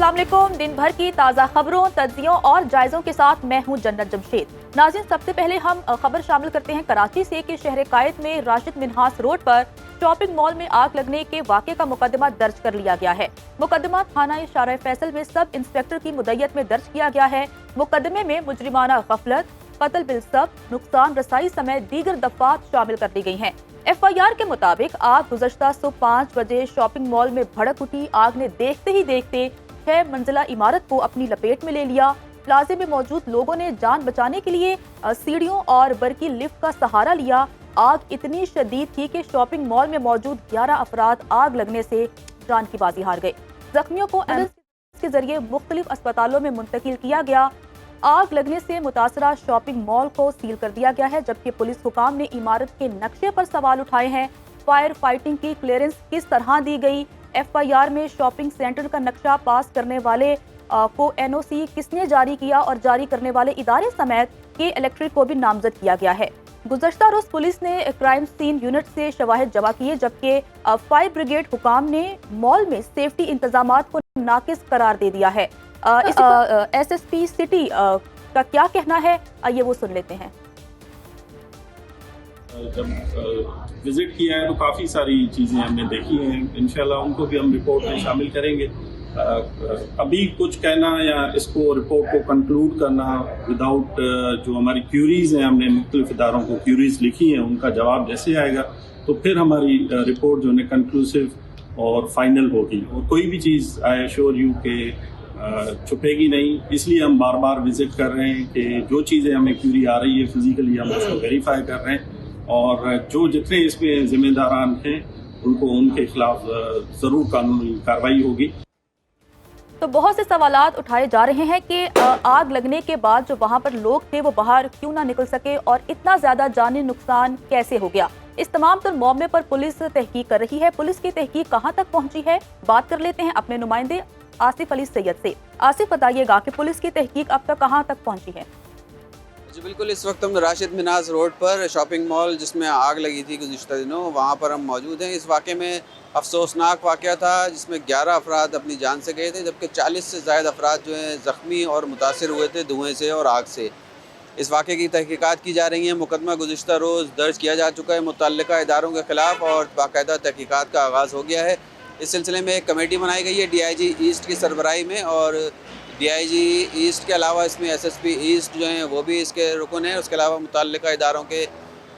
अस्सलाम वालेकुम। दिन भर की ताज़ा खबरों, तज्जियों और जायज़ों के साथ मैं हूं जन्नत जमशेद। नाज़रीन, सबसे पहले हम खबर शामिल करते हैं कराची से कि शहर कायद में राशिद मिन्हास रोड पर शॉपिंग मॉल में आग लगने के वाक़े का मुकदमा दर्ज कर लिया गया है। मुकदमा थाना शारा फैसल में सब इंस्पेक्टर की मुद्दत में दर्ज किया गया है। मुकदमे में मुजरिमाना गफलत, कत्ल बिलसब, नुकसान रसाई समेत दीगर दफात शामिल कर दी गई हैं। FIR के मुताबिक आग गुज़श्ता सुबह 5 बजे शॉपिंग मॉल में भड़क उठी। आग ने देखते ही देखते 6 मंजिला इमारत को अपनी लपेट में ले लिया। प्लाजे में मौजूद लोगों ने जान बचाने के लिए सीढ़ियों और बरकी लिफ्ट का सहारा लिया। आग इतनी शदीद थी कि शॉपिंग मॉल में मौजूद 11 अफराद आग लगने से जान की बाजी हार गए। जख्मियों को एम्बुलेंस के जरिए मुख्तलिफ अस्पतालों में मुंतकिल किया गया। आग लगने से मुतासरा शॉपिंग मॉल को सील कर दिया गया है, जबकि पुलिस हुकाम ने इमारत के नक्शे पर सवाल उठाए हैं। फायर फाइटिंग की क्लियरेंस किस तरह दी गई? FIR में शॉपिंग सेंटर का नक्शा पास करने वाले को NOC किसने जारी किया और जारी करने वाले इदारे समेत के इलेक्ट्रिक को भी नामजद किया गया है। गुज़श्ता रोज पुलिस ने क्राइम सीन यूनिट से शवाहिद जमा किए, जबकि फायर ब्रिगेड हुकाम ने मॉल में सेफ्टी इंतजामात को नाकिस करार दे दिया है। इस SSP सिटी का क्या कहना है, आइए वो सुन लेते हैं। जब विजिट किया है तो काफ़ी सारी चीज़ें हमने देखी हैं, इंशाल्लाह उनको भी हम रिपोर्ट में शामिल करेंगे। अभी कुछ कहना या इसको रिपोर्ट को कंक्लूड करना विदाउट जो हमारी क्यूरीज हैं, हमने मुख्तलिफ इदारों को क्यूरीज लिखी हैं, उनका जवाब जैसे आएगा तो फिर हमारी रिपोर्ट जो है कंक्लूसिव और फाइनल होगी। और कोई भी चीज़ आई एश्योर यू के छुपेगी नहीं, इसलिए हम बार बार विजिट कर रहे हैं कि जो चीज़ें हमें क्यूरी आ रही है फिजिकली हम उसको वेरीफाई कर रहे हैं और जो जितने इसमें जिम्मेदारान हैं उनको उनके खिलाफ ज़रूर कानूनी कार्रवाई होगी। तो बहुत से सवालात उठाए जा रहे हैं कि आग लगने के बाद जो वहां पर लोग थे वो बाहर क्यों ना निकल सके और इतना ज्यादा जानी नुकसान कैसे हो गया। इस तमाम तर मामले पर पुलिस तहकीक कर रही है। पुलिस की तहकीक कहां तक पहुंची है, बात कर लेते हैं अपने नुमाइंदे आसिफ अली सैयद से। आसिफ, बताइएगा कि पुलिस की तहकीक अब तक कहां तक पहुंची है? जी बिल्कुल, इस वक्त हम राशिद मिन्हास रोड पर शॉपिंग मॉल जिसमें आग लगी थी गुज़िश्ता दिनों, वहाँ पर हम मौजूद हैं। इस वाक़े में अफसोसनाक वाक़या था जिसमें 11 अफराद अपनी जान से गए थे, जबकि 40 से ज़ायद अफराद जो हैं ज़ख्मी और मुतासर हुए थे धुएँ से और आग से। इस वाक़े की तहकीकात की जा रही हैं। मुकदमा गुज़िश्ता रोज़ दर्ज किया जा चुका है मुतल्लिका इदारों के ख़िलाफ़ और बाकायदा तहकीकात का आगाज़ हो गया है। इस सिलसिले में एक कमेटी बनाई गई है DIG ईस्ट की सरबराही में और DIG ईस्ट के अलावा इसमें SSP ईस्ट जो हैं वो भी इसके रुकन हैं। उसके अलावा मुतल्लिका इदारों के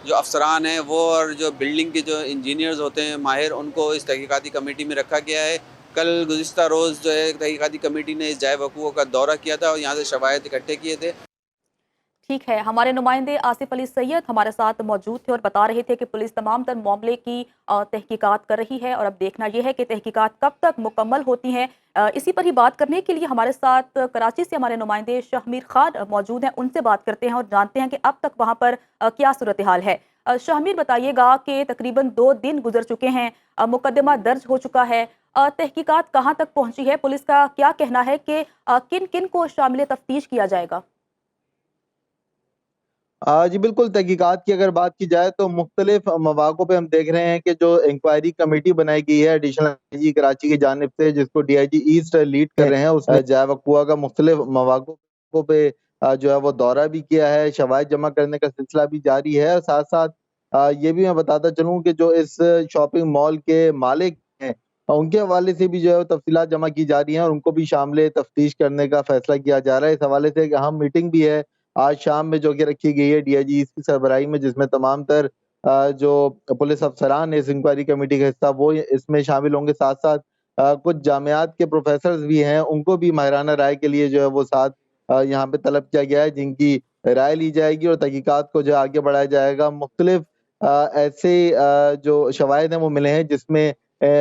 जो अफसरान हैं वो और जो बिल्डिंग के जो इंजीनियर्स होते हैं माहिर, उनको इस तहकीकाती कमेटी में रखा गया है। कल गुज़िश्ता रोज़ जो है तहकीकाती कमेटी ने इस जाए वक़ूअ का दौरा किया था और यहाँ से शवाहिद इकट्ठे किए थे। ठीक है, हमारे नुमाइंदे आसिफ अली सैयद हमारे साथ मौजूद थे और बता रहे थे कि पुलिस तमाम तर मामले की तहकीकात कर रही है और अब देखना यह है कि तहकीकात कब तक मुकम्मल होती हैं। इसी पर ही बात करने के लिए हमारे साथ कराची से हमारे नुमाइंदे शाहमीर खान मौजूद हैं, उनसे बात करते हैं और जानते हैं कि अब तक वहाँ पर क्या सूरत हाल है। शाहमीर, बताइएगा कि तकरीबन 2 दिन गुजर चुके हैं, मुकदमा दर्ज हो चुका है, तहकीकात कहाँ तक पहुँची है, पुलिस का क्या कहना है कि किन किन को शामिल तफ्तीश किया जाएगा? जी बिल्कुल, तहकीकात की अगर बात की जाए तो मुख्तलिफ मौक़ों पे हम देख रहे हैं कि जो इंक्वायरी कमेटी बनाई गई है एडिशनल IG कराची की जानिब से, जिसको DIG ईस्ट लीड कर रहे हैं, उसने जाए वक़ूअ का मुख्तलिफ मौक़ों पे जो है वो दौरा भी किया है, शवाहिद जमा करने का सिलसिला भी जारी है। और साथ-साथ ये भी मैं बताता चलूँ कि जो इस शॉपिंग मॉल के मालिक हैं, उनके हवाले से भी जो है तफ़सीलात जमा की जा रही हैं और उनको भी शामिल तफ्तीश करने का फ़ैसला किया जा रहा है। इस हवाले से एक अहम मीटिंग भी है आज शाम में जो कि रखी गई है DIG की सरबराही में, जिसमें तमाम तर जो पुलिस अफसरान है इस इंक्वायरी कमेटी का हिस्सा वो इसमें शामिल होंगे। साथ-साथ कुछ जामियात के प्रोफेसर्स भी हैं, उनको भी माहिराना राय के लिए जो है वो साथ यहाँ पे तलब किया गया है, जिनकी राय ली जाएगी और तहकीकात को जो आगे बढ़ाया जाएगा। मुख्तलिफ ऐसे जो शवाहिद हैं वो मिले हैं जिसमें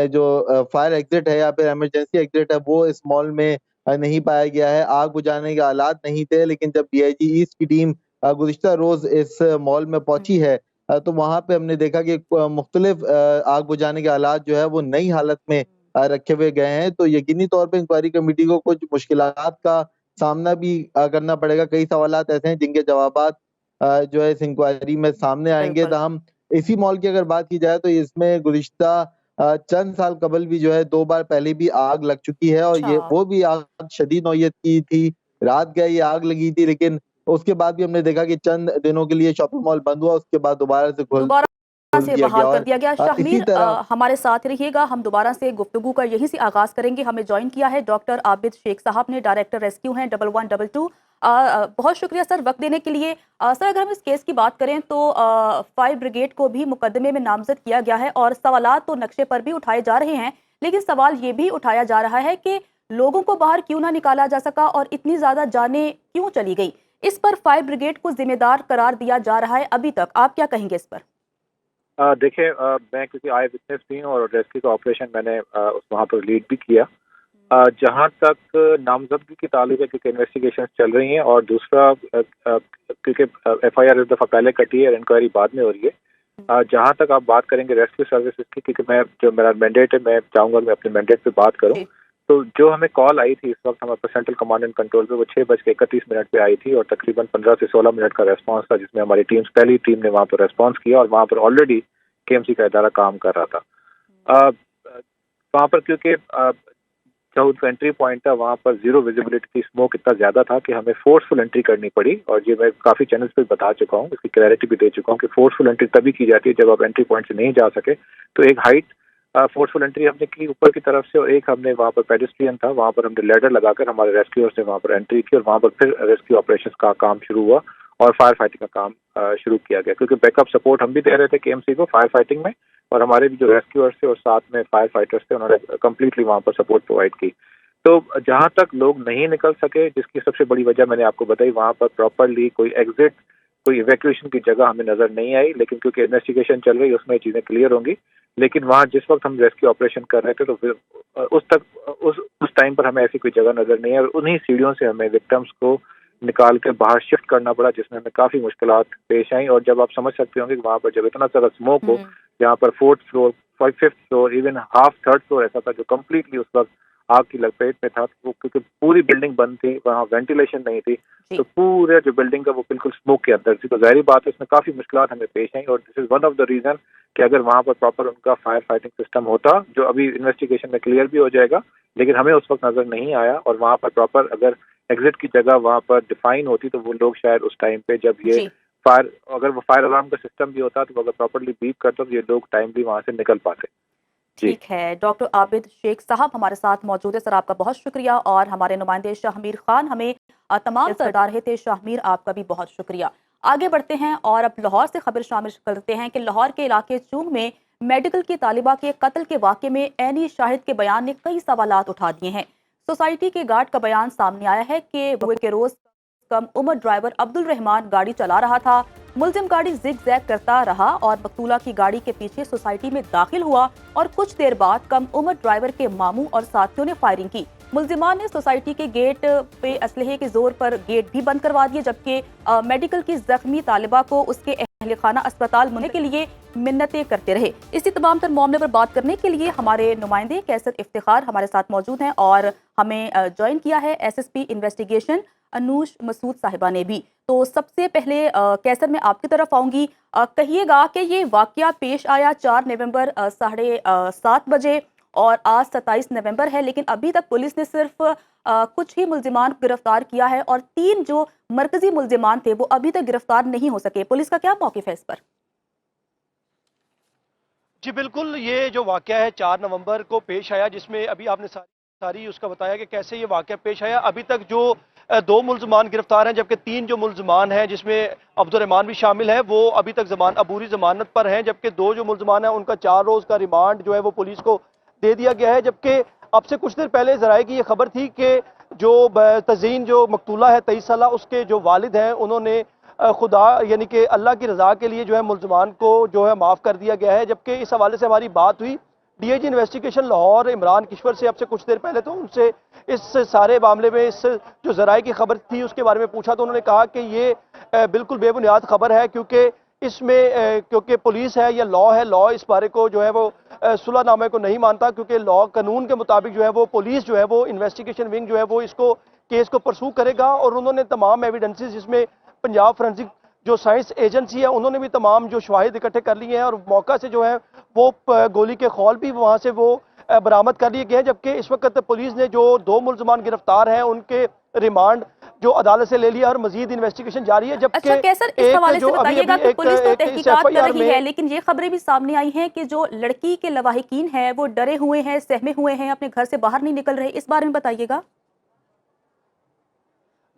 जो फायर एग्जिट है या फिर इमरजेंसी एग्जिट है वो इस मॉल में नहीं पाया गया है। आग बुझाने के हालात नहीं थे, लेकिन जब DIG ईस्ट की टीम गुज़िश्ता रोज़ इस मॉल में पहुंची है तो वहाँ पे हमने देखा कि मुख्तलिफ आग बुझाने के हालात जो है वो नई हालत में रखे हुए गए हैं। तो यकीनी तौर पे इंक्वायरी कमेटी को कुछ मुश्किलात का सामना भी करना पड़ेगा। कई सवालात ऐसे हैं जिनके जवाबात जो है इस इंक्वायरी में सामने आएंगे। बिल्कुल। हम इसी मॉल की अगर बात की जाए तो इसमें गुज़िश्ता चंद साल कबल भी जो है 2 बार पहले भी आग लग चुकी है और ये अच्छा। वो भी आग शदीद नौयत की थी। रात गए ये आग लगी थी, लेकिन उसके बाद भी हमने देखा कि चंद दिनों के लिए शॉपिंग मॉल बंद हुआ, उसके बाद दोबारा से खोल दोबारा खोल से दिया गया। बहाल कर और दिया गया। इसी शाहमीर तरह हमारे साथ रहिएगा, हम दोबारा से गुफ्तगू का यहीं से आगाज करेंगे। हमें ज्वाइन किया है डॉक्टर आबिद शेख साहब ने, डायरेक्टर रेस्क्यू हैं 1122। बहुत शुक्रिया सर वक्त देने के लिए। सर अगर हम इस केस की बात करें तो फायर ब्रिगेड को भी मुकदमे में नामजद किया गया है और सवालात तो नक्शे पर भी उठाए जा रहे हैं, लेकिन सवाल ये भी उठाया जा रहा है कि लोगों को बाहर क्यों ना निकाला जा सका और इतनी ज्यादा जानें क्यों चली गई। इस पर फायर ब्रिगेड को जिम्मेदार करार दिया जा रहा है अभी तक, आप क्या कहेंगे इस पर? देखिए, मैं क्योंकि आई विटनेस भी हूँ और रेस्क्यू का ऑपरेशन मैंने वहाँ पर लीड भी किया। जहाँ तक नामजदगी की ताल्लुक है, क्योंकि इन्वेस्टिगेशन चल रही हैं, और दूसरा क्योंकि FIR इस दफ़ा पहले कटी है और इंक्वायरी बाद में हो रही है। जहाँ तक आप बात करेंगे रेस्क्यू सर्विसेज की, क्योंकि मैं जो मेरा मैंडेट है, मैं चाहूँगा मैं अपने मैंडेट पे बात करूँ। तो जो हमें कॉल आई थी इस वक्त हमारे पास सेंट्रल कमांड एंड कंट्रोल पे, वो 6:31 पे आई थी और तकरीबन 15 से 16 मिनट का रेस्पॉन्स था, जिसमें हमारी पहली टीम ने वहाँ पर रेस्पॉन्स किया और वहाँ पर ऑलरेडी KMC का इदारा काम कर रहा था। वहाँ पर क्योंकि जो एंट्री पॉइंट था वहाँ पर जीरो विजिबिलिटी थी, स्मोक इतना ज्यादा था कि हमें फोर्सफुल एंट्री करनी पड़ी। और ये मैं काफी चैनल्स पे बता चुका हूँ, इसकी क्लैरिटी भी दे चुका हूँ कि फोर्सफुल एंट्री तभी की जाती है जब आप एंट्री पॉइंट से नहीं जा सके। तो एक हाइट फोर्सफुल एंट्री हमने की ऊपर की तरफ से, और एक हमने वहाँ पर पेडेस्ट्रियन था, वहाँ पर हमने लेडर लगाकर हमारे रेस्क्यूअर्स ने वहाँ पर एंट्री की और वहाँ पर फिर रेस्क्यू ऑपरेशन का काम शुरू हुआ और फायर फाइटिंग का काम शुरू किया गया। क्योंकि बैकअप सपोर्ट हम भी दे रहे थे KMC को फायर फाइटिंग में, और हमारे भी जो रेस्क्यूअर्स थे और साथ में फायर फाइटर्स थे, उन्होंने कम्प्लीटली वहाँ पर सपोर्ट प्रोवाइड की। तो जहाँ तक लोग नहीं निकल सके, जिसकी सबसे बड़ी वजह मैंने आपको बताई, वहाँ पर प्रॉपरली कोई एग्जिट, कोई इवैक्यूएशन की जगह हमें नजर नहीं आई। लेकिन क्योंकि इन्वेस्टिगेशन चल रही है उसमें चीजें क्लियर होंगी। लेकिन वहाँ जिस वक्त हम रेस्क्यू ऑपरेशन कर रहे थे तो फिर उस टाइम पर हमें ऐसी कोई जगह नजर नहीं आई और उन्हीं सीढ़ियों से हमें विक्टिम्स को निकाल के बाहर शिफ्ट करना पड़ा, जिसमें हमें काफी मुश्किलात पेश आई। और जब आप समझ सकते होंगे कि वहाँ पर जब इतना सारा स्मोक हो, जहाँ पर 4th floor 5th floor even half 3rd floor ऐसा था जो कम्प्लीटली उस वक्त आग की लपेट में था, तो क्योंकि पूरी बिल्डिंग बंद थी, वहाँ वेंटिलेशन नहीं थी, तो पूरे जो बिल्डिंग का वो बिल्कुल स्मोक के अंदर थी। तो जाहिर बात है इसमें काफी मुश्किलात हमें पेश आई और this is one of the reason कि अगर वहाँ पर प्रॉपर उनका फायर फाइटिंग सिस्टम होता, जो अभी इन्वेस्टिगेशन में क्लियर भी हो जाएगा, लेकिन हमें उस वक्त नजर नहीं आया, और वहाँ पर प्रॉपर अगर एग्जिट की जगह वहाँ पर डिफाइन होती तो वो लोग शायद उस टाइम पे जब ये अगर वो फायर अलार्म का सिस्टम भी होता तो अगर प्रॉपरली बीप करता तो ये लोग टाइमली वहाँ से निकल पाते। ठीक है, डॉक्टर आबिद शेख साहब हमारे साथ मौजूद है। सर आपका बहुत शुक्रिया, और हमारे नुमाइंदे शाहमीर खान हमें तमाम बता रहे थे। शाहमीर आपका भी बहुत शुक्रिया। आगे बढ़ते हैं और अब लाहौर से खबर शामिल करते हैं कि लाहौर के इलाके चूंग में मेडिकल की तालिबा के कत्ल के वाक़े में ऐनी शाहिद के बयान ने कई सवालात उठा दिए हैं। सोसाइटी के गार्ड का बयान सामने आया है कि वो के रोज कम उम्र ड्राइवर अब्दुल रहमान गाड़ी चला रहा था। मुलजिम गाड़ी जिग जैग करता रहा और मकतूला की गाड़ी के पीछे सोसाइटी में दाखिल हुआ और कुछ देर बाद कम उम्र ड्राइवर के मामू और साथियों ने फायरिंग की। मुलजिमान ने सोसाइटी के गेट पे असलहे के जोर पर गेट भी बंद करवा दिए, जबकि मेडिकल की जख्मी तालिबा को उसके अहले खाना अस्पताल मुने के लिए मिन्नतें करते रहे। इसी तमाम तर मामले पर बात करने के लिए हमारे नुमाइंदे कैसर इफ्तिखार हमारे साथ मौजूद हैं और हमें ज्वाइन किया है SSP इन्वेस्टिगेशन अनूश मसूद साहिबा ने भी। तो सबसे पहले कैसर मैं आपकी तरफ आऊंगी, कहिएगा कि ये वाकया पेश आया 4 नवंबर 7:30 बजे और आज 27 नवंबर है, लेकिन अभी तक पुलिस ने सिर्फ कुछ ही मुल्जिमान को गिरफ्तार किया है और 3 जो मरकजी मुल्जिमान थे वो अभी तक गिरफ्तार नहीं हो सके। पुलिस का क्या मौक़िफ़ है इस पर? जी बिल्कुल, ये जो वाकया है 4 नवंबर को पेश आया, जिसमें अभी आपने सारी उसका बताया कि कैसे ये वाकया पेश आया। अभी तक जो 2 मुल्जिमान गिरफ्तार हैं, जबकि 3 जो मुल्जिमान हैं जिसमें अब्दुल रहमान भी शामिल है, वो अभी तक अबूरी जमानत पर हैं, जबकि 2 जो मुल्जिमान हैं उनका 4 रोज का रिमांड जो है वो पुलिस को दे दिया गया है। जबकि अब से कुछ देर पहले जराए की ये खबर थी कि जो तज़ीन जो मकतूला है 23 साल, उसके जो वालिद हैं उन्होंने खुदा यानी कि अल्लाह की रजा के लिए जो है मुल्जिमान को जो है माफ़ कर दिया गया है। जबकि इस हवाले से हमारी बात हुई DIG इन्वेस्टिगेशन लाहौर इमरान किश्वर से अब से कुछ देर पहले, तो उनसे इस सारे मामले में इस जो जराए की खबर थी उसके बारे में पूछा, तो उन्होंने कहा कि ये बिल्कुल बेबुनियाद खबर है, क्योंकि इसमें क्योंकि पुलिस है या लॉ इस बारे को जो है वो सुलहनामे को नहीं मानता, क्योंकि लॉ कानून के मुताबिक जो है वो पुलिस जो है वो इन्वेस्टिगेशन विंग जो है वो इसको केस को परसू करेगा। और उन्होंने तमाम एविडेंसेस, जिसमें पंजाब फोरेंसिक जो साइंस एजेंसी है उन्होंने भी तमाम जो शवाहिद इकट्ठे कर लिए हैं और मौका से जो है वो गोली के खौल भी वहाँ से वो बरामद कर लिए गए हैं। जबकि इस वक्त पुलिस ने जो 2 मुल्ज़मान गिरफ्तार हैं उनके रिमांड जो अदालत से ले लिया और मजीद इन्वेस्टिगेशन जारी है। जबकि अच्छा कैसर, इस हवाले से बताइएगा कि पुलिस तो तहकीकात कर रही है, में लेकिन ये खबरें भी सामने आई हैं कि जो लड़की के लवाहिकीन हैं वो डरे हुए हैं, सहमे हुए हैं, अपने घर से बाहर नहीं निकल रहे। इस बारे में बताइएगा।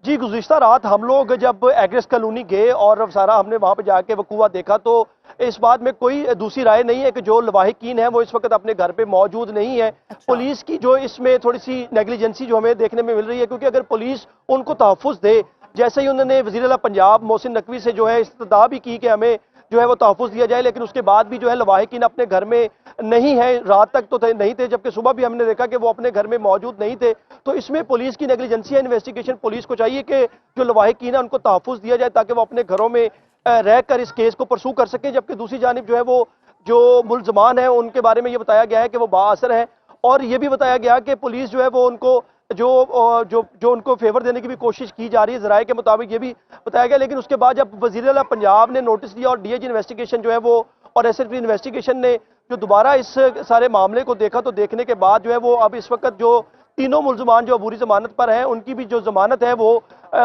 जी, गुज़िश्ता रात हम लोग जब एग्रेस कॉलोनी गए और सारा हमने वहाँ पे जाके वकूआ देखा तो इस बात में कोई दूसरी राय नहीं है कि जो लवाहिकीन है वो इस वक्त अपने घर पे मौजूद नहीं है। अच्छा। पुलिस की जो इसमें थोड़ी सी नेग्लिजेंसी जो हमें देखने में मिल रही है, क्योंकि अगर पुलिस उनको तहफ़्फ़ुज़ दे, जैसे ही उन्होंने वज़ीर आला पंजाब मोहसिन नकवी से जो है इस्तदा भी की कि हमें जो है वो तहफ़्फ़ुज़ दिया जाए, लेकिन उसके बाद भी जो है लवाहिकीन अपने घर में नहीं है। रात तक तो नहीं थे, जबकि सुबह भी हमने देखा कि वो अपने घर में मौजूद नहीं थे। तो इसमें पुलिस की नेग्लिजेंसी है। इन्वेस्टिगेशन पुलिस को चाहिए कि जो लवाहिकीन है उनको तहफ़्फ़ुज़ दिया जाए ताकि वो अपने घरों में रहकर इस केस को परसू कर सकें। जबकि दूसरी जानिब जो है वो जो मुल्ज़मान है उनके बारे में ये बताया गया है कि वो बाअसर है, और ये भी बताया गया कि पुलिस जो है वो उनको जो उनको फेवर देने की भी कोशिश की जा रही है ज़राए के मुताबिक, ये भी बताया गया। लेकिन उसके बाद जब वज़ीर आला पंजाब ने नोटिस दिया और डीआईजी इन्वेस्टिगेशन जो है वो और एसएसपी इन्वेस्टिगेशन ने जो दोबारा इस सारे मामले को देखा, तो देखने के बाद जो है वो अब इस वक्त जो तीनों मुल्ज़मान जो अबूरी ज़मानत पर हैं उनकी भी जो ज़मानत है वो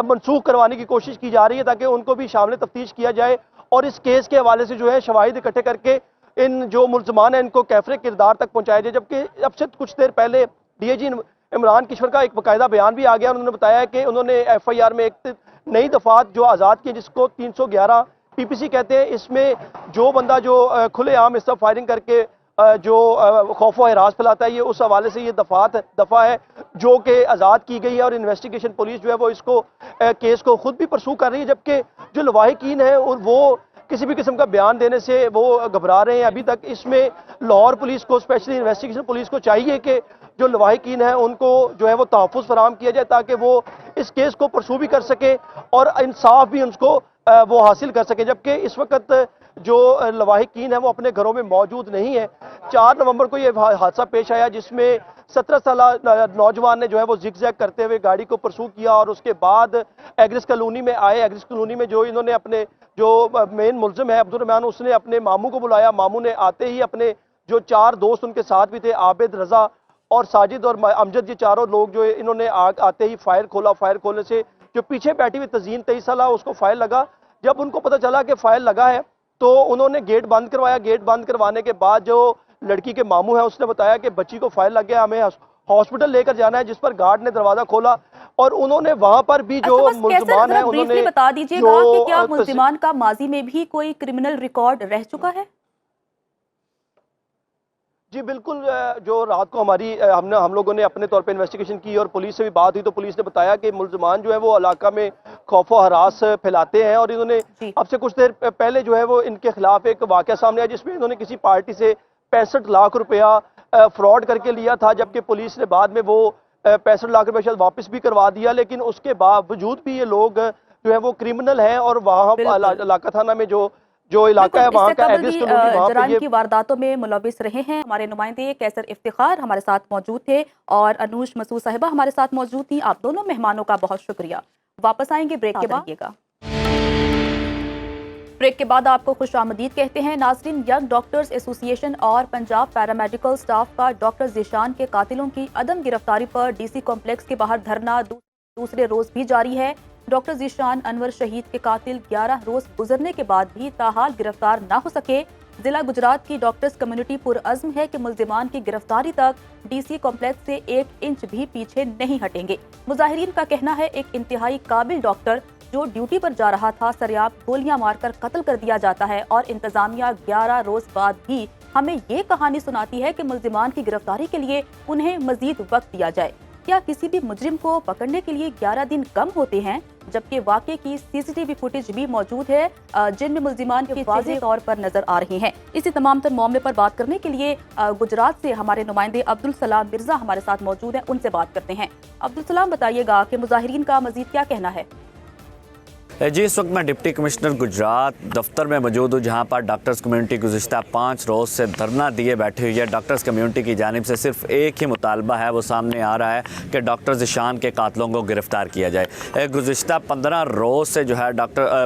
मनसूख करवाने की कोशिश की जा रही है ताकि उनको भी शामिल तफ्तीश किया जाए और इस केस के हवाले से जो है शवाहिद इकट्ठे करके इन जो मुल्ज़मान हैं इनको कैफरे किरदार तक पहुँचाया जाए। जबकि अब से कुछ देर पहले डीआईजी इमरान किशोर का एक बाकायदा बयान भी आ गया। उन्होंने बताया कि उन्होंने एफआईआर में एक नई दफात जो आज़ाद की जिसको 311 पीपीसी कहते हैं, इसमें जो बंदा जो खुलेआम इस तरह फायरिंग करके जो खौफ व हिरास फैलाता है, ये उस हवाले से ये दफ़ा है जो कि आज़ाद की गई है और इन्वेस्टिगेशन पुलिस जो है वो इसको केस को खुद भी परसू कर रही है। जबकि जो लवाहिकीन है वो किसी भी किस्म का बयान देने से वो घबरा रहे हैं अभी तक। इसमें लाहौर पुलिस को, स्पेशली इन्वेस्टिगेशन पुलिस को चाहिए कि जो लवाहिकीन है उनको जो है वो तहफ़्फ़ुज़ फराहम किया जाए ताकि वो इस केस को परसू भी कर सके और इंसाफ भी उनको वो हासिल कर सके। जबकि इस वक्त जो लवाहिकीन है वो अपने घरों में मौजूद नहीं है। 4 नवंबर को ये हादसा पेश आया जिसमें 17 साल नौजवान ने जो है वो जिग-जैग करते हुए गाड़ी को परसू किया और उसके बाद एग्रेस कॉलोनी में आए। एग्रेस कॉलोनी में जो इन्होंने अपने जो मेन मुल्ज़िम है अब्दुल रहमान, उसने अपने मामू को बुलाया। मामू ने आते ही अपने जो 4 दोस्त उनके साथ भी थे, आबिद, रज़ा और साजिद और अमजद, ये चारों लोग जो इन्होंने आते ही फायर खोला। फायर खोलने से जो पीछे बैठी हुई तज़ीन 23 साल उसको फायर लगा। जब उनको पता चला कि फायर लगा है तो उन्होंने गेट बंद करवाया। गेट बंद करवाने के बाद जो लड़की के मामू है उसने बताया कि बच्ची को फायर लग गया, हमें हॉस्पिटल लेकर जाना है, जिस पर गार्ड ने दरवाजा खोला और उन्होंने वहां पर भी जो मुल्ज़मान है उन्होंने बता दीजिएगा कि क्या मुल्ज़मान का माजी में भी कोई क्रिमिनल रिकॉर्ड रह चुका है? जी बिल्कुल, जो रात को हम लोगों ने अपने तौर पे इन्वेस्टिगेशन की और पुलिस से भी बात हुई तो पुलिस ने बताया कि मुल्ज़मान जो है वो इलाका में खौफ व हरास फैलाते हैं और इन्होंने अब से कुछ देर पहले जो है वो इनके खिलाफ एक वाक़या सामने आया जिसमें इन्होंने किसी पार्टी से 65 लाख रुपया फ्रॉड करके लिया था। जबकि पुलिस ने बाद में वो 65 लाख रुपया शायद वापस भी करवा दिया, लेकिन उसके बावजूद भी ये लोग जो है वो क्रिमिनल हैं और वहाँ इलाका थाना में जो इलाका है वहाँ का एड्रेस जराइम की वारदातों में मुलविस रहे हैं। हमारे नुमाइंदे कैसर इफ्तिखार हमारे साथ मौजूद थे और अनूश मसूद साहिबा हमारे साथ मौजूद थी। आप दोनों मेहमानों का बहुत शुक्रिया। वापस आएंगे ब्रेक के बाद। ब्रेक के बाद आपको खुशामदीद कहते हैं। नाज़रीन, यंग डॉक्टर्स एसोसिएशन और पंजाब पैरामेडिकल स्टाफ का डॉक्टर ज़ीशान के कातिलों की अदम गिरफ्तारी पर डीसी कॉम्प्लेक्स के बाहर धरना दूसरे रोज भी जारी है। डॉक्टर ज़ीशान अनवर शहीद के कातिल 11 रोज गुजरने के बाद भी ताहाल गिरफ्तार न हो सके। जिला गुजरात की डॉक्टर्स कम्युनिटी पुरअज़्म है कि मुल्ज़िमान की गिरफ्तारी तक डीसी कॉम्प्लेक्स से 1 इंच भी पीछे नहीं हटेंगे। मुजाहिरीन का कहना है एक इंतहाई काबिल डॉक्टर जो ड्यूटी पर जा रहा था सरेआम गोलियां मारकर कत्ल कर दिया जाता है और इंतजामिया 11 रोज बाद भी हमें ये कहानी सुनाती है कि मुल्ज़िमान की गिरफ्तारी के लिए उन्हें मजीद वक्त दिया जाए। क्या किसी भी मुजरिम को पकड़ने के लिए 11 दिन कम होते हैं? जबकि वाक़े की सीसीटीवी फुटेज भी मौजूद है जिनमें मुल्ज़िमान की वाज़ेह तौर पर नजर आ रही हैं। इसी तमाम तर मामले पर बात करने के लिए गुजरात से हमारे नुमाइंदे अब्दुल सलाम मिर्जा हमारे साथ मौजूद हैं, उनसे बात करते हैं। अब्दुल सलाम, बताइएगा कि मुजाहिरीन का मजीद क्या कहना है? जी, इस वक्त मैं डिप्टी कमिश्नर गुजरात दफ्तर में मौजूद हूँ, जहाँ पर डॉक्टर्स कम्युनिटी गुज़िश्ता 5 रोज़ से धरना दिए बैठी हुई है। डॉक्टर्स कम्युनिटी की जानिब से सिर्फ एक ही मुतालबा है, वो सामने आ रहा है कि डॉक्टर ज़ीशान के कातलों को गिरफ़्तार किया जाए। गुज़िश्ता 15 रोज़ से जो है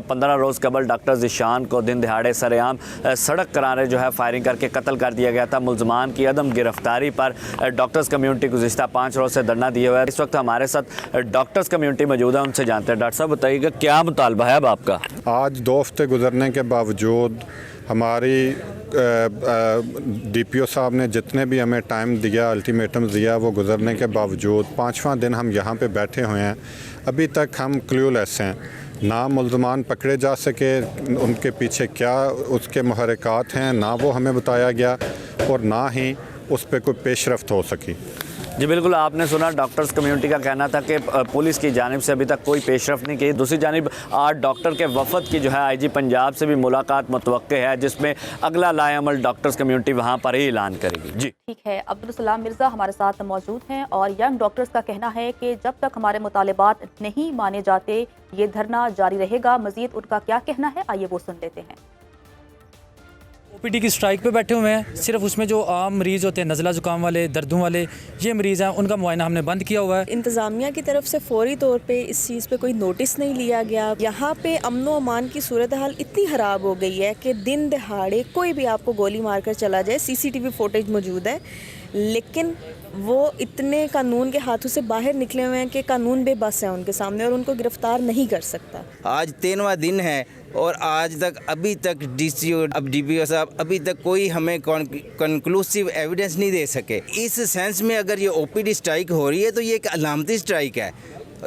15 रोज़ कबल डॉक्टर ज़ीशान को दिन दिहाड़े सरेआम सड़क किनारे जो है फायरिंग करके कत्ल कर दिया गया था। मुलजमान की अदम गिरफ़्तारी पर डॉक्टर्स कम्युनिटी गुज़िश्ता 5 रोज़ से धरना दिए हुए है। इस वक्त हमारे साथ डॉक्टर्स कम्युनिटी मौजूद है, उनसे जानते हैं। डॉक्टर साहब, बताइएगा क्या मुतालबा है अब आपका? आज 2 हफ्ते गुजरने के बावजूद हमारी डीपीओ साहब ने जितने भी हमें टाइम दिया, अल्टीमेटम दिया, वो गुजरने के बावजूद 5वां दिन हम यहाँ पे बैठे हुए हैं। अभी तक हम क्लूलेस हैं, ना मुल्ज़मान पकड़े जा सके, उनके पीछे क्या उसके मुहर्रिकात हैं ना वो हमें बताया गया, और ना ही उस पर कोई पेशरफ्त हो सकी। जी बिल्कुल, आपने सुना डॉक्टर्स कम्युनिटी का कहना था कि पुलिस की जानिब से अभी तक कोई पेशरफ नहीं की। दूसरी जानिब आज डॉक्टर के वफद की जो है आईजी पंजाब से भी मुलाकात मुतवक्के है, जिसमें अगला लाएअमल डॉक्टर्स कम्युनिटी वहां पर ही ऐलान करेगी। जी ठीक है, अब्दुल सलाम मिर्ज़ा हमारे साथ मौजूद हैं और यंग डॉक्टर्स का कहना है कि जब तक हमारे मुतालिबात नहीं माने जाते ये धरना जारी रहेगा। मज़ीद उनका क्या कहना है, आइए वो सुन लेते हैं। ओपीडी की स्ट्राइक पे बैठे हुए हैं। सिर्फ उसमें जो आम मरीज़ होते हैं, नज़ला ज़ुकाम वाले, दर्दों वाले, ये मरीज़ हैं, उनका मुआयना हमने बंद किया हुआ है। इंतज़ामिया की तरफ से फौरी तौर पे इस चीज़ पे कोई नोटिस नहीं लिया गया। यहाँ पे अमन व अमान की सूरत हाल इतनी ख़राब हो गई है कि दिन दहाड़े कोई भी आपको गोली मारकर चला जाए। CCTV फुटेज मौजूद है, लेकिन वो इतने कानून के हाथों से बाहर निकले हुए हैं कि कानून बेबस है उनके सामने और उनको गिरफ्तार नहीं कर सकता। आज 3वां दिन है और आज तक अभी तक DCO अब DPO साहब अभी तक कोई हमें कंक्लूसिव एविडेंस नहीं दे सके। इस सेंस में अगर ये OPD स्ट्राइक हो रही है तो ये एक अलामती स्ट्राइक है,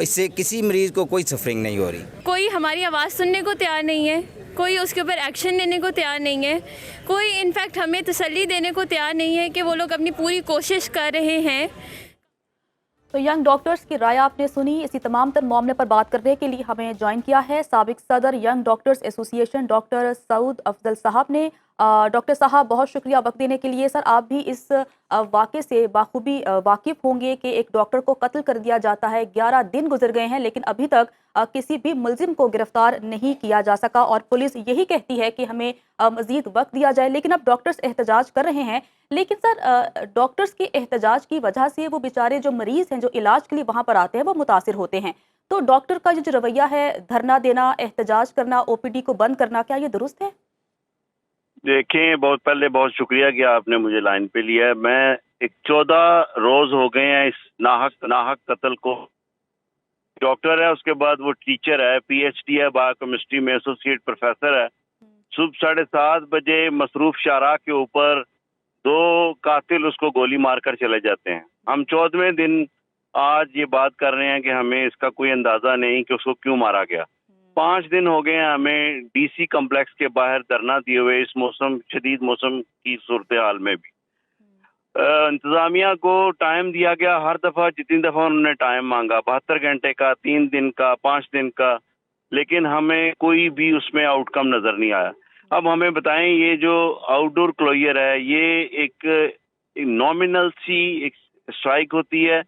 इससे किसी मरीज़ को कोई सफरिंग नहीं हो रही। कोई हमारी आवाज़ सुनने को तैयार नहीं है, कोई उसके ऊपर एक्शन लेने को तैयार नहीं है, कोई इनफैक्ट हमें तसल्ली देने को तैयार नहीं है कि वो लोग अपनी पूरी कोशिश कर रहे हैं। तो यंग डॉक्टर्स की राय आपने सुनी। इसी तमाम तर मामले पर बात करने के लिए हमें ज्वाइन किया है साबिक सदर young doctors association doctor Saud Afzal साहब ने। डॉक्टर साहब, बहुत शुक्रिया वक्त देने के लिए। सर, आप भी इस वाक़े से बाखूबी वाकिफ़ होंगे कि एक डॉक्टर को कत्ल कर दिया जाता है। 11 दिन गुजर गए हैं लेकिन अभी तक किसी भी मुलजिम को गिरफ्तार नहीं किया जा सका और पुलिस यही कहती है कि हमें मज़ीद वक्त दिया जाए। लेकिन अब डॉक्टर्स एहतजाज कर रहे हैं। लेकिन सर, डॉक्टर्स के एहतजाज की वजह से वो बेचारे जो मरीज़ हैं, जो इलाज के लिए वहाँ पर आते हैं, वो मुतासिर होते हैं। तो डॉक्टर का जो रवैया है, धरना देना, एहतजाज करना, OPD को बंद करना, क्या ये दुरुस्त है? देखें, बहुत पहले बहुत शुक्रिया कि आपने मुझे लाइन पे लिया है। मैं 14 रोज हो गए हैं इस नाहक कत्ल को। डॉक्टर है, उसके बाद वो टीचर है, PhD है, बायोकेमिस्ट्री में एसोसिएट प्रोफेसर है। सुबह 7:30 बजे मसरूफ शाहराह के ऊपर 2 कातिल उसको गोली मारकर चले जाते हैं। हम 14वें दिन आज ये बात कर रहे हैं कि हमें इसका कोई अंदाजा नहीं कि उसको क्यों मारा गया। 5 दिन हो गए हैं हमें DC कम्प्लेक्स के बाहर धरना दिए हुए, इस शदीद मौसम की सूरत हाल में भी। इंतजामिया को टाइम दिया गया, हर दफ़ा जितनी दफ़ा उन्होंने टाइम मांगा, 72 घंटे का, 3 दिन का, 5 दिन का, लेकिन हमें कोई भी उसमें आउटकम नज़र नहीं आया। अब हमें बताएं, ये जो आउटडोर क्लोजर है, ये एक नॉमिनल सी एक स्ट्राइक होती है,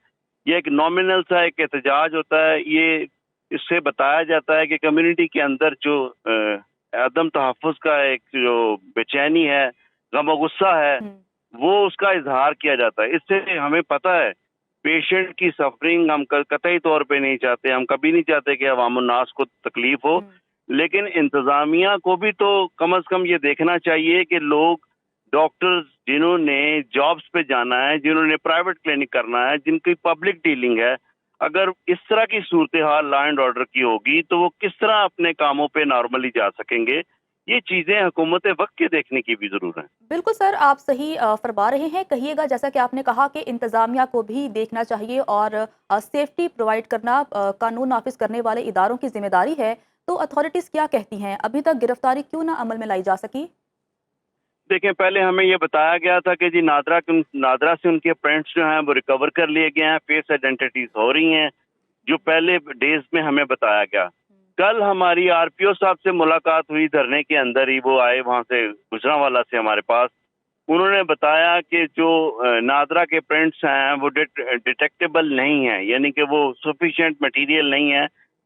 ये एक नॉमिनल सा एक एहतजाज होता है। ये इससे बताया जाता है कि कम्युनिटी के अंदर जो अदम तहफ़्फ़ुज़ का एक जो बेचैनी है, गम गुस्सा है, वो उसका इजहार किया जाता है। इससे हमें पता है पेशेंट की सफरिंग हम कतई तौर पे नहीं चाहते, हम कभी नहीं चाहते कि अवामुन्नास को तकलीफ हो, लेकिन इंतज़ामिया को भी तो कम अज़ कम ये देखना चाहिए कि लोग डॉक्टर्स जिन्होंने जॉब्स पे जाना है, जिन्होंने प्राइवेट क्लिनिक करना है, जिनकी पब्लिक डीलिंग है, अगर इस तरह की सूरत हाल लॉ एंड ऑर्डर की होगी तो वो किस तरह अपने कामों पे नॉर्मली जा सकेंगे। ये चीज़ें हुकूमत वक्त के देखने की भी ज़रूरत है। बिल्कुल सर, आप सही फरमा रहे हैं। कहिएगा, जैसा कि आपने कहा कि इंतज़ामिया को भी देखना चाहिए और सेफ्टी प्रोवाइड करना कानून नाफिज करने वाले इदारों की जिम्मेदारी है। तो अथॉरिटीज़ क्या कहती हैं, अभी तक गिरफ्तारी क्यों ना अमल में लाई जा सकी? देखें, पहले हमें ये बताया गया था कि जी नादरा से उनके प्रिंट्स जो हैं वो रिकवर कर लिए गए हैं, फेस आइडेंटिटीज हो रही हैं, जो पहले डेज में हमें बताया गया। कल हमारी RPO साहब से मुलाकात हुई, धरने के अंदर ही वो आए वहाँ से गुजरांवाला से हमारे पास। उन्होंने बताया कि जो नादरा के प्रिंट्स हैं वो डिटेक्टेबल नहीं है, यानी कि वो सफिशिएंट मटेरियल नहीं है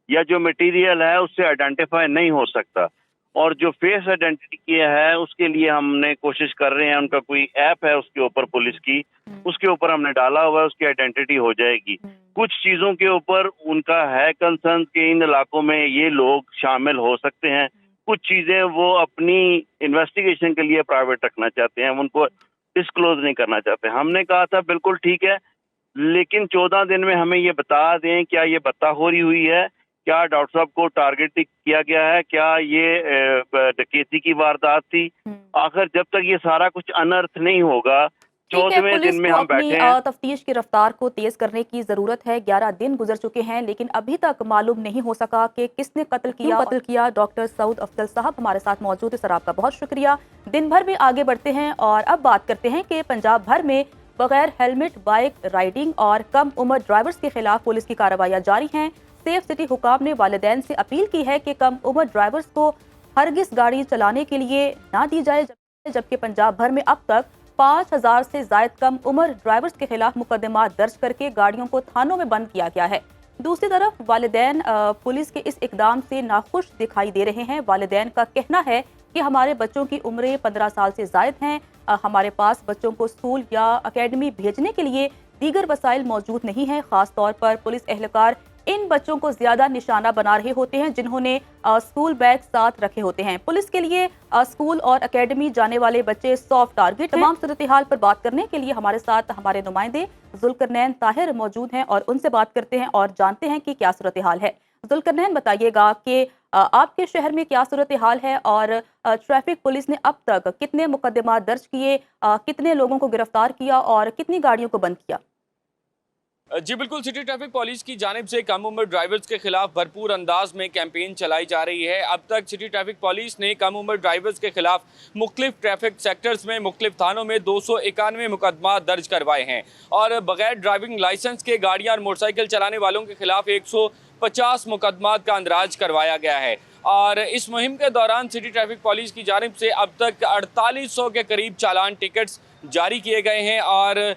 या जो मटेरियल है उससे आइडेंटिफाई नहीं हो सकता। और जो फेस आइडेंटिटी किया है उसके लिए हमने कोशिश कर रहे हैं, उनका कोई ऐप है उसके ऊपर पुलिस की, उसके ऊपर हमने डाला हुआ है, उसकी आइडेंटिटी हो जाएगी। कुछ चीज़ों के ऊपर उनका है कंसर्न कि इन इलाकों में ये लोग शामिल हो सकते हैं, कुछ चीज़ें वो अपनी इन्वेस्टिगेशन के लिए प्राइवेट रखना चाहते हैं, उनको डिस्क्लोज नहीं करना चाहते। हमने कहा था बिल्कुल ठीक है, लेकिन 14 दिन में हमें ये बता दें क्या ये बत्ताखोरी हुई है, क्या डॉक्टर साहब को टारगेट किया गया है, क्या ये डकैती की वारदात थी। आखिर जब तक ये सारा कुछ अनर्थ नहीं होगा, 14वें दिन में हम बैठे हैं। तफ्तीश की रफ्तार को तेज करने की जरूरत है। 11 दिन गुजर चुके हैं लेकिन अभी तक मालूम नहीं हो सका कि किसने कत्ल किया। डॉक्टर सऊद अफजल साहब हमारे साथ मौजूद है, सर आपका बहुत शुक्रिया। दिन भर में आगे बढ़ते हैं और अब बात करते हैं कि पंजाब भर में बगैर हेलमेट बाइक राइडिंग और कम उम्र ड्राइवर्स के खिलाफ पुलिस की कार्रवाइयां जारी हैं। सेफ सिटी हुकाम ने वालिदैन से अपील की है कि कम उम्र ड्राइवर्स को हरगिज गाड़ी चलाने के लिए ना दी जाए, जबकि पंजाब भर में अब तक 5000 से ज्यादा कम उम्र ड्राइवर्स के खिलाफ मुकदमा दर्ज करके गाड़ियों को थानों में बंद किया गया है। दूसरी तरफ वालिदैन पुलिस के इस इकदाम से नाखुश दिखाई दे रहे हैं। वालिदैन का कहना है कि हमारे बच्चों की उम्रें 15 साल से ज्यादा हैं, हमारे पास बच्चों को स्कूल या अकेडमी भेजने के लिए दीगर वसाइल मौजूद नहीं है। खास तौर पर पुलिस एहलकार इन बच्चों को ज्यादा निशाना बना रहे होते हैं जिन्होंने स्कूल बैग साथ रखे होते हैं। पुलिस के लिए स्कूल और एकेडमी जाने वाले बच्चे सॉफ्ट टारगेट। तमाम सूरत हाल पर बात करने के लिए हमारे साथ हमारे नुमाइंदे जुल्करनैन ताहिर मौजूद हैं और उनसे बात करते हैं और जानते हैं कि क्या सूरत हाल है। जुल्करनैन, बताइएगा कि आपके शहर में क्या सूरत हाल है और ट्रैफिक पुलिस ने अब तक कितने मुकदमा दर्ज किए, कितने लोगों को गिरफ्तार किया और कितनी गाड़ियों को बंद किया? जी बिल्कुल, सिटी ट्रैफिक पुलिस की जानिब से कम उम्र ड्राइवर्स के खिलाफ भरपूर अंदाज में कैंपेन चलाई जा रही है। अब तक सिटी ट्रैफिक पुलिस ने कम उम्र ड्राइवर्स के खिलाफ मुख्तलिफ ट्रैफिक सेक्टर्स में मुख्तलिफ थानों में 291 मुकदमा दर्ज करवाए हैं और बगैर ड्राइविंग लाइसेंस के गाड़ियाँ और मोटरसाइकिल चलाने वालों के खिलाफ 150 मुकदमा का अंदराज करवाया गया है। और इस मुहिम के दौरान सिटी ट्रैफिक पुलिस की जानिब से अब तक 4800 के करीब चालान टिकट्स जारी किए गए हैं और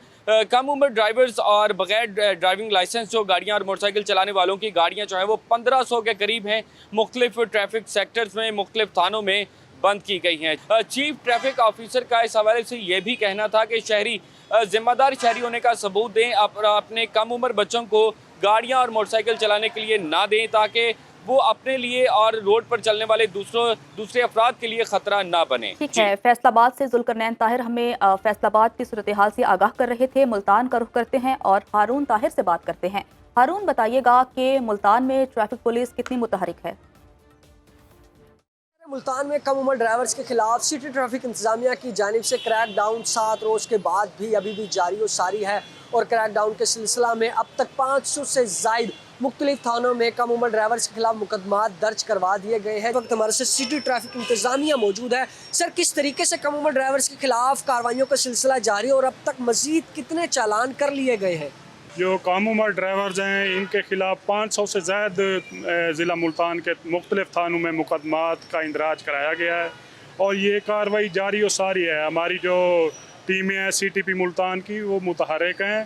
कम उम्र ड्राइवर्स और बगैर ड्राइविंग लाइसेंस जो गाड़ियां और मोटरसाइकिल चलाने वालों की गाड़ियां जो है वो 1500 के करीब हैं, मुख्तलिफ ट्रैफिक सेक्टर्स में मुख्तलिफ थानों में बंद की गई हैं। चीफ ट्रैफिक ऑफिसर का इस हवाले से ये भी कहना था कि शहरी जिम्मेदार शहरी होने का सबूत दें, अपने कम उम्र बच्चों को गाड़ियाँ और मोटरसाइकिल चलाने के लिए ना दें ताकि वो अपने लिए और रोड पर चलने वाले दूसरे अफराद के लिए खतरा ना बने। ठीक है, फैसलाबाद से जुल्करनैन ताहिर हमें फैसलाबाद की सूरत हाल से आगाह कर रहे थे। मुल्तान का रुख करते हैं और हारून ताहिर से बात करते हैं। हारून, बताइएगा कि मुल्तान में ट्रैफिक पुलिस कितनी मुतहरिक है? मुल्तान में कम उम्र ड्राइवर्स के खिलाफ सिटी ट्रैफिक इंतजामिया की जानिब से क्रैक डाउन 7 रोज़ के बाद भी अभी भी जारी और सारी है और क्रैक डाउन के सिलसिला में अब तक 500 से ज़ायद मुख्तलिफ थानों में कम उम्र ड्राइवर्स के खिलाफ मुकदमा दर्ज करवा दिए गए हैं। वक्त हमारे साथ सिटी ट्रैफिक इंतजामिया मौजूद है। सर, किस तरीके से कम उम्र ड्राइवर्स के खिलाफ कार्रवाइयों का सिलसिला जारी और अब तक मजीद कितने चालान कर लिए गए हैं? जो कम उम्र ड्राइवर्स हैं इनके खिलाफ 500 से ज़्यादा ज़िला मुल्तान के मुख्तलिफ थानों में मुकदमात का इंदराज कराया गया है और ये कार्रवाई जारी और सारी है। हमारी जो टीमें हैं CTP मुल्तान की वो मुतहरिक हैं,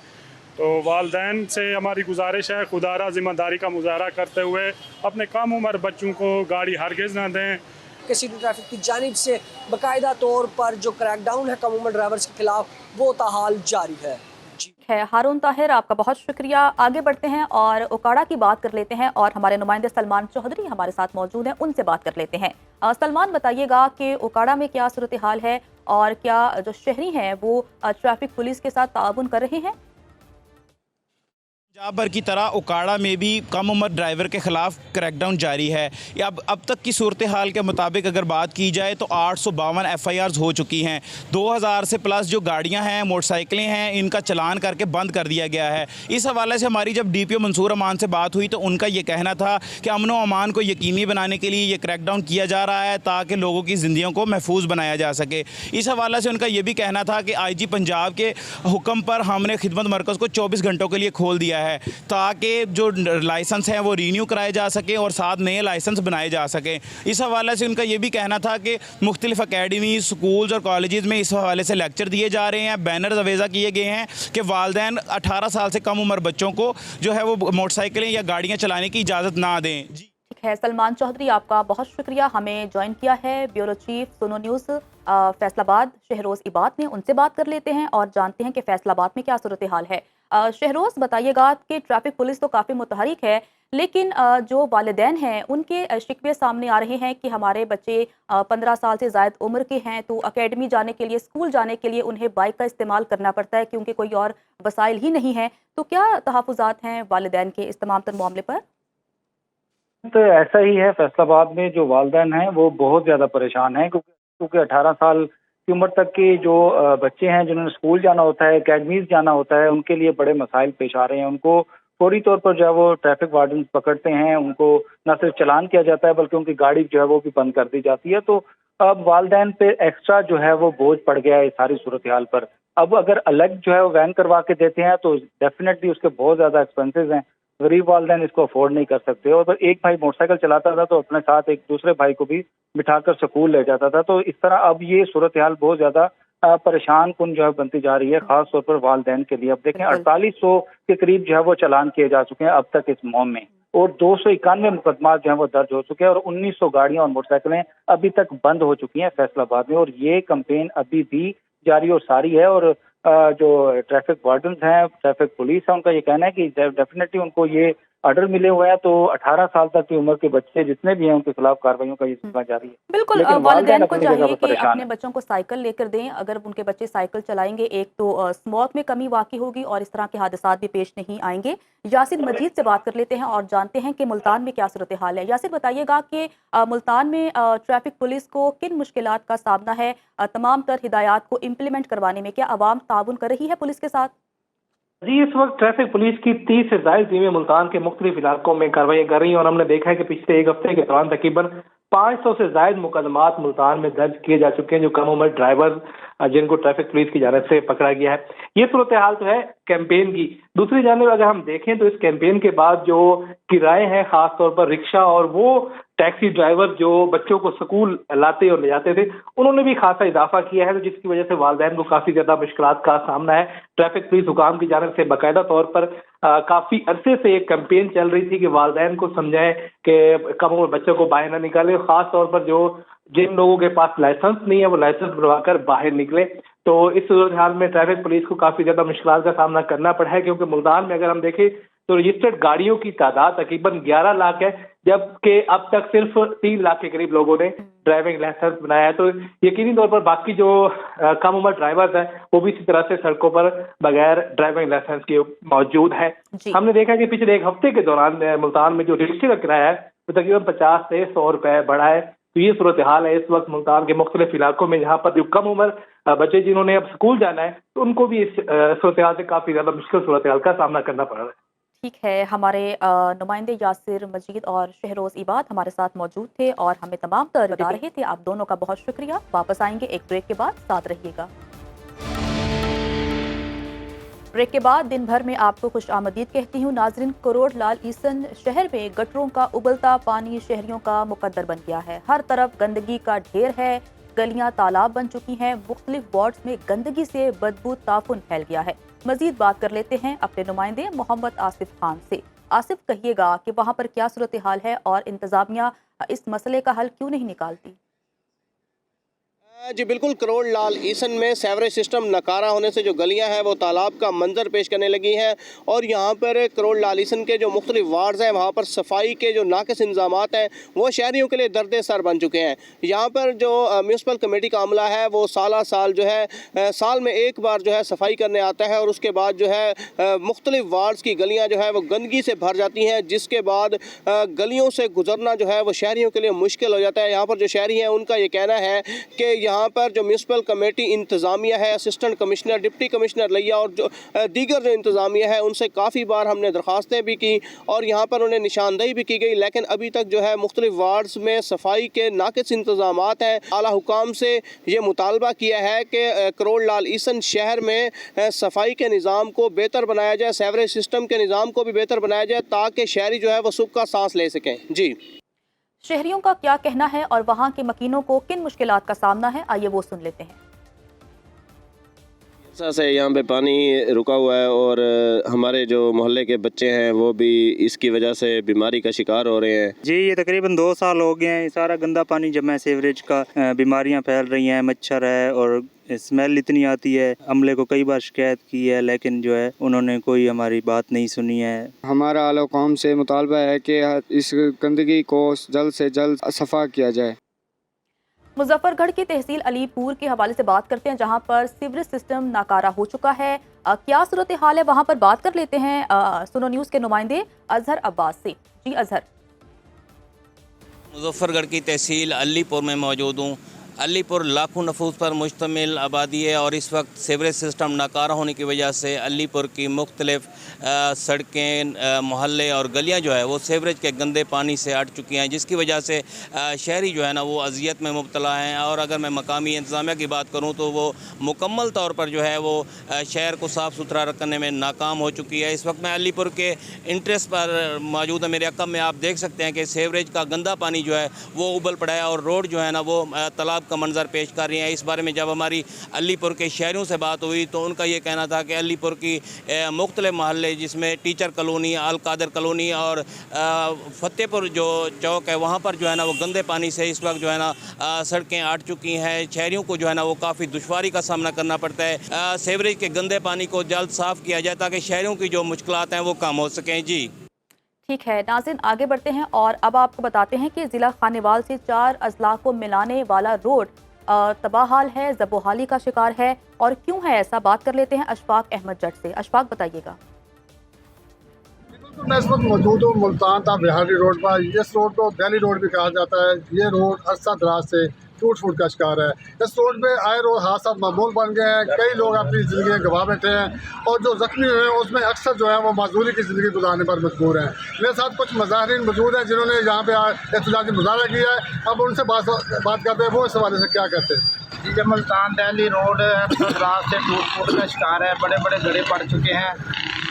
तो वालिदैन से हमारी गुजारिश है खुदारा ज़िम्मेदारी का मुजाहरा करते हुए अपने कम उम्र बच्चों को गाड़ी हरगिज़ ना दें। सिटी ट्रैफिक की जानिब से बाकायदा तौर पर जो क्रैकडाउन है कम उम्र ड्राइवर्स के खिलाफ वो ताहाल जारी है। हारून ताहिर, आपका बहुत शुक्रिया। आगे बढ़ते हैं और ओकाड़ा की बात कर लेते हैं और हमारे नुमाइंदे सलमान चौधरी हमारे साथ मौजूद हैं, उनसे बात कर लेते हैं। सलमान, बताइएगा कि ओकाड़ा में क्या सूरत हाल है और क्या जो शहरी हैं वो ट्रैफिक पुलिस के साथ ताउन कर रहे हैं? पंजाब भर की तरह ओकाड़ा में भी कम उम्र ड्राइवर के खिलाफ क्रैकडाउन जारी है। अब तक की सूरत हाल के मुताबिक अगर बात की जाए तो 852 FIRs हो चुकी हैं। 2000 से प्लस जो गाड़ियां हैं, मोटरसाइकिलें हैं, इनका चलान करके बंद कर दिया गया है। इस हवाले से हमारी जब DPO मंसूर अमान से बात हुई तो उनका ये कहना था कि अमन व अमान को यकीनी बनाने के लिए ये क्रैकडाउन किया जा रहा है ताकि लोगों की ज़िंदगियों को महफूज बनाया जा सके। इस हवाले से उनका ये भी कहना था कि IG पंजाब के हुक्म पर हमने खिदमत मरकज़ को 24 घंटों के लिए खोल दिया है ताकि जो लाइसेंस हैं वो रीन्यू कराए जा सकें और साथ नए लाइसेंस बनाए जा सकें। इस हवाले से उनका ये भी कहना था कि मुख्तलिफ अकेडमी, स्कूल्स और कॉलेजेस में इस हवाले से लेक्चर दिए जा रहे हैं, बैनर्स अवेज़ा किए गए हैं कि वालिदैन 18 साल से कम उम्र बच्चों को जो है वो मोटरसाइकिलें या गाड़ियाँ चलाने की इजाज़त ना दें। ठीक है, सलमान चौधरी आपका बहुत शुक्रिया, हमें ज्वाइन किया है ब्यूरो चीफ सुनो न्यूज़ फैसलाबाद शहरोज़ इबाद ने। उनसे बात कर लेते हैं और जानते हैं कि फैसलाबाद में क्या सूरत हाल है। शहरोज़, बताइएगा कि ट्रैफिक पुलिस तो काफ़ी मुतहरिक है, लेकिन जो वालिदैन हैं उनके शिकवे सामने आ रहे हैं कि हमारे बच्चे 15 साल से ज़ायद उम्र के हैं, तो अकेडमी जाने के लिए, स्कूल जाने के लिए उन्हें बाइक का इस्तेमाल करना पड़ता है क्योंकि कोई और वसाइल ही नहीं है। तो क्या तहफ़्फ़ुज़ात हैं वालिदैन के इस तमाम तर मामले पर? तो ऐसा ही है, फैसलाबाद में जो वालिदैन हैं वो बहुत ज़्यादा परेशान हैं क्योंकि 18 साल की उम्र तक के जो बच्चे हैं जिन्होंने स्कूल जाना होता है, अकेडमीज जाना होता है, उनके लिए बड़े मसाइल पेश आ रहे हैं। उनको फौरी तौर पर जो है वो ट्रैफिक वार्डन पकड़ते हैं, उनको न सिर्फ चालान किया जाता है बल्कि उनकी गाड़ी जो है वो भी बंद कर दी जाती है। तो अब वालिदैन पे एक्स्ट्रा जो है वो बोझ पड़ गया है इस सारी सूरत हाल पर। अब अगर अलग जो है वो वैन करवा के देते हैं तो डेफिनेटली उसके बहुत ज़्यादा एक्सपेंसेस हैं, गरीब वालिदैन इसको अफोर्ड नहीं कर सकते। और एक भाई मोटरसाइकिल चलाता था तो अपने साथ एक दूसरे भाई को भी बिठाकर स्कूल ले जाता था। तो इस तरह अब ये सूरत हाल बहुत ज़्यादा परेशान कुन जो है बनती जा रही है, खास तौर पर वालिदैन के लिए। अब देखें 4800 के करीब जो है वो चालान किए जा चुके हैं अब तक इस मुहिम में, और 291 मुकदमा जो है वो दर्ज हो चुके हैं, और 1900 गाड़ियां और मोटरसाइकिलें अभी तक बंद हो चुकी हैं फैसलाबाद में। और ये कैंपेन अभी भी जारी और सारी है। और जो ट्रैफिक वार्डन्स हैं, ट्रैफिक पुलिस है, उनका ये कहना है कि डेफिनेटली उनको ये ऑर्डर मिले हुए हैं, तो 18 साल तक की उम्र के बच्चे जितने भी हैं उनके खिलाफ कार्रवाइयों का ये सिलसिला जारी है। बिल्कुल, वालिदैन को चाहिए कि अपने बच्चों को साइकिल लेकर दें। अगर उनके बच्चे साइकिल चलाएंगे, एक तो स्मॉग में कमी वाकई होगी और इस तरह के हादसात भी पेश नहीं आएंगे। यासिर मजीद से बात कर लेते हैं और जानते हैं कि मुल्तान में क्या सूरत हाल है। यासिर, बताइएगा कि मुल्तान में ट्रैफिक पुलिस को किन मुश्किलात का सामना है तमाम तर हिदायत को इम्प्लीमेंट करवाने में? क्या अवाम ताउन कर रही है पुलिस के साथ? जी, इस वक्त ट्रैफिक पुलिस की 30 से ज्यादा टीमें मुल्तान के मुख्तलिफ इलाकों में कार्रवाई कर रही हैं और हमने देखा है कि पिछले एक हफ्ते के दौरान तकरीबन 500 से ज्यादा मुकदमात मुल्तान में दर्ज किए जा चुके हैं, जो कम उम्र ड्राइवर जिनको ट्रैफिक पुलिस की जानिब से पकड़ा गया है। ये सूरत हाल तो है कैंपेन की। दूसरी जानिब अगर हम देखें तो इस कैंपेन के बाद जो किराए हैं, खास तौर पर रिक्शा और वो टैक्सी ड्राइवर जो बच्चों को स्कूल लाते और ले जाते थे, उन्होंने भी खासा इजाफा किया है, तो जिसकी वजह से वालिदैन को काफी ज्यादा मुश्किलात का सामना है। ट्रैफिक पुलिस हुकाम की जानिब से बाकायदा तौर पर काफी अरसे से एक कैंपेन चल रही थी कि वालिदैन को समझाएं कि कम उम्र बच्चों को बाहर न निकाले, खास तौर पर जिन लोगों के पास लाइसेंस नहीं है वो लाइसेंस बनवाकर बाहर निकले। तो इस सूरत हाल में ट्रैफिक पुलिस को काफी ज्यादा मुश्किलात का सामना करना पड़ा है, क्योंकि मुल्तान में अगर हम देखें तो रजिस्टर्ड गाड़ियों की तादाद तकरीबन 11 लाख है, जबकि अब तक सिर्फ 3 लाख के करीब लोगों ने ड्राइविंग लाइसेंस बनाया है। तो यकीनी तौर पर बाकी जो कम उम्र ड्राइवर्स हैं वो भी इसी तरह से सड़कों पर बगैर ड्राइविंग लाइसेंस के मौजूद है। हमने देखा कि पिछले एक हफ्ते के दौरान मुल्तान में जो रजिस्ट्री का किराया है वो तकरीबन 50 से 100 रुपए बढ़ा है। तो ये सूरत हाल है इस वक्त मुल्तान के मुख्तलिफ इलाकों में, जहाँ पर जो कम उम्र बच्चे जिन्होंने अब स्कूल जाना है तो उनको भी इस सूरत हाल से काफी ज्यादा मुश्किल सूरत हाल का सामना करना पड़ रहा है। ठीक है, हमारे नुमाइंदे यासिर मजीद और शहरोज़ इबाद हमारे साथ मौजूद थे और हमें तमाम तर बता रहे थे। आप दोनों का बहुत शुक्रिया। वापस आएंगे एक ब्रेक के बाद, साथ रहिएगा। ब्रेक के बाद दिन भर में आपको खुश आमदीद कहती हूँ। नाजरीन, करोड़ लाल ईसन शहर में गटरों का उबलता पानी शहरियों का मुकद्दर बन गया है। हर तरफ गंदगी का ढेर है, गलियां तालाब बन चुकी हैं, मुख्तलिफ वार्ड्स में गंदगी से बदबू ताफुन फैल गया है। मजीद बात कर लेते हैं अपने नुमाइंदे मोहम्मद आसिफ खान से। आसिफ, कहिएगा कि वहाँ पर क्या सूरत हाल है और इंतजामिया इस मसले का हल क्यों नहीं निकालती? जी बिल्कुल, करोड़ लाल ईसन में सेवरेज सिस्टम नकारा होने से जो गलियां हैं वो तालाब का मंजर पेश करने लगी हैं, और यहाँ पर करोड़ लाल ईसन के जो मुख्तलिफ वार्ड्स हैं वहाँ पर सफाई के जो नाक़िस इंतज़ामात हैं वो शहरियों के लिए दर्द सर बन चुके हैं। यहाँ पर जो म्यूनसिपल कमेटी का अमला है वो साल जो है साल में एक बार जो है सफाई करने आता है, और उसके बाद जो है मुख्तलिफ वार्ड्स की गलियाँ जो है वो गंदगी से भर जाती हैं, जिसके बाद गलियों से गुजरना जो है वो शहरियों के लिए मुश्किल हो जाता है। यहाँ पर जो शहरी हैं उनका ये कहना है कि यहाँ पर जो म्यूनसिपल कमेटी इंतज़ामिया है, असिस्टेंट कमिश्नर, डिप्टी कमिश्नर लिया और जो दीगर जो इंतज़ामिया है उनसे काफ़ी बार हमने दरख्वास्तें भी की और यहाँ पर उन्हें निशानदेही भी की गई, लेकिन अभी तक जो है मुख्तलिफ वार्ड्स में सफाई के नाक़िस इंतज़ामात हैं। आला हुकाम से ये मुतालबा किया है कि करोड़ लाल ईसन शहर में सफाई के निज़ाम को बेहतर बनाया जाए, सेवरेज सिस्टम के निज़ाम को भी बेहतर बनाया जाए ताकि शहरी जो है वो सुख का सांस ले सकें। जी, शहरियों का क्या कहना है और वहां के मकीनों को किन मुश्किलात का सामना है, आइए वो सुन लेते हैं। से यहाँ पे पानी रुका हुआ है और हमारे जो मोहल्ले के बच्चे हैं वो भी इसकी वजह से बीमारी का शिकार हो रहे हैं। जी, ये तकरीबन 2 साल हो गए हैं, सारा गंदा पानी जमा है, सीवरेज का बीमारियां फैल रही हैं, मच्छर है और स्मेल इतनी आती है। अमले को कई बार शिकायत की है लेकिन जो है उन्होंने कोई हमारी बात नहीं सुनी है। हमारा आला हुकाम से मुतालबा है कि इस गंदगी को जल्द से जल्द सफा किया जाए। मुजफ्फरगढ़ की तहसील अलीपुर के हवाले से बात करते हैं, जहां पर सीवरेज सिस्टम नाकारा हो चुका है। क्या सूरत हाल है वहां पर, बात कर लेते हैं सुनो न्यूज़ के नुमाइंदे अजहर अब्बास से। जी अजहर। मुजफ्फरगढ़ की तहसील अलीपुर में मौजूद हूँ। अलीपुर लाखों नफूस पर मुश्तमिल आबादी है और इस वक्त सीवरेज सिस्टम नाकारा होने की वजह से अलीपुर की मुख्तलिफ सड़कें, मोहल्ले और गलियां जो है वो सीवरेज के गंदे पानी से अट चुकी हैं, जिसकी वजह से शहरी जो है ना वो अजियत में मुब्तला हैं। और अगर मैं मकामी इंतज़ामिया की बात करूं तो वो मुकम्मल तौर पर जो है वो शहर को साफ़ सुथरा रखने में नाकाम हो चुकी है। इस वक्त मैं अलीपुर के इंट्रेस पर मौजूद है। मेरे अकब में आप देख सकते हैं कि सीवरेज का गंदा पानी जो है वो उबल पड़ा है और रोड जो है ना वो तालाब का मंजर पेश कर रही हैं। इस बारे में जब हमारी अलीपुर के शहरियों से बात हुई तो उनका ये कहना था कि अलीपुर की मुख्तलिफ मोहल्ले जिसमें टीचर कॉलोनी, अल कादर कॉलोनी और फतेहपुर जो चौक है वहाँ पर जो है ना वो गंदे पानी से इस वक्त जो है ना सड़कें अट चुकी हैं। शहरियों को जो है ना वो काफ़ी दुश्वारी का सामना करना पड़ता है। सीवरेज के गंदे पानी को जल्द साफ़ किया जाए ताकि शहरियों की जो मुश्किलात हैं वो कम हो सकें। जी ठीक है नाज़रीन, आगे बढ़ते हैं और अब आपको बताते हैं कि ज़िला खानेवाल से 4 अजला को मिलाने वाला रोड तबाहाल है, ज़बोहाली का शिकार है। और क्यों है ऐसा, बात कर लेते हैं अशफाक अहमद जट से। अशफाक बताइएगा। मैं इस वक्त मौजूद हूँ मुल्तान ता बिहारी रोड पर। इस रोड को दिल्ली रोड भी कहा जाता है। ये रोड अरसा दराज से टूट फूट का शिकार है। इस रोड पे आए रोज हादसा मामूल बन गए हैं। कई लोग अपनी ज़िंदगी गंवा बैठे हैं और जो जख्मी हुए हैं उसमें अक्सर जो है वो माजूरी की ज़िंदगी गुजारने पर मजबूर हैं। मेरे साथ कुछ मुजाहिरीन मौजूद हैं जिन्होंने यहाँ पे एहतजाजी मुजाहरा किया है। अब उनसे बात करते हैं वो इस हवाले से क्या कहते हैं। जी, जब मुल्तान दिल्ली रोड रात से टूट फूट का शिकार है, बड़े बड़े गड्ढे पड़ चुके हैं,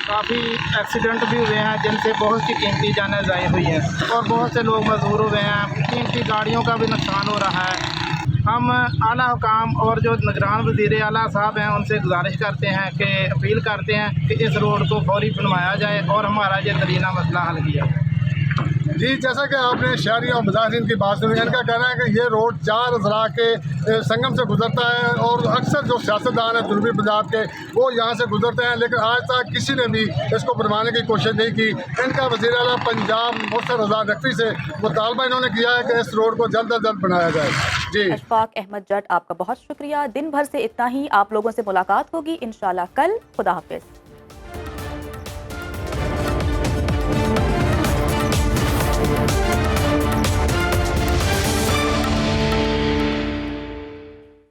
काफ़ी एक्सीडेंट भी हुए हैं जिनसे बहुत सी कीमती जानें ज़ाया हुई हैं और बहुत से लोग मजबूर हुए हैं। कीमती गाड़ियों का भी नुकसान हो रहा है। हम आला हुकाम और जो निगरान वज़ीर आला साहब हैं उनसे गुजारिश करते हैं कि अपील करते हैं कि इस रोड को फौरी बनवाया जाए और हमारा ये दरीना मसला हल किया जाए। जी, जैसा कि आपने शहरी और मुजाहिरीन की बात सुनी, इनका कहना है कि ये रोड 4 अजला के संगम से गुजरता है और अक्सर जो सियासतदान हैं जनूबी पंजाब के वो यहाँ से गुजरते हैं, लेकिन आज तक किसी ने भी इसको बनवाने की कोशिश नहीं की। इनका वज़ीर आला पंजाब मुर्शद रज़ा नकवी से मुतालबा इन्होंने किया है कि इस रोड को जल्द अज जल्द बनाया जाए। जी अशफाक अहमद जट, आपका बहुत शुक्रिया। दिन भर से इतना ही, आप लोगों से मुलाकात होगी इंशाल्लाह कल। खुदा हाफिज़।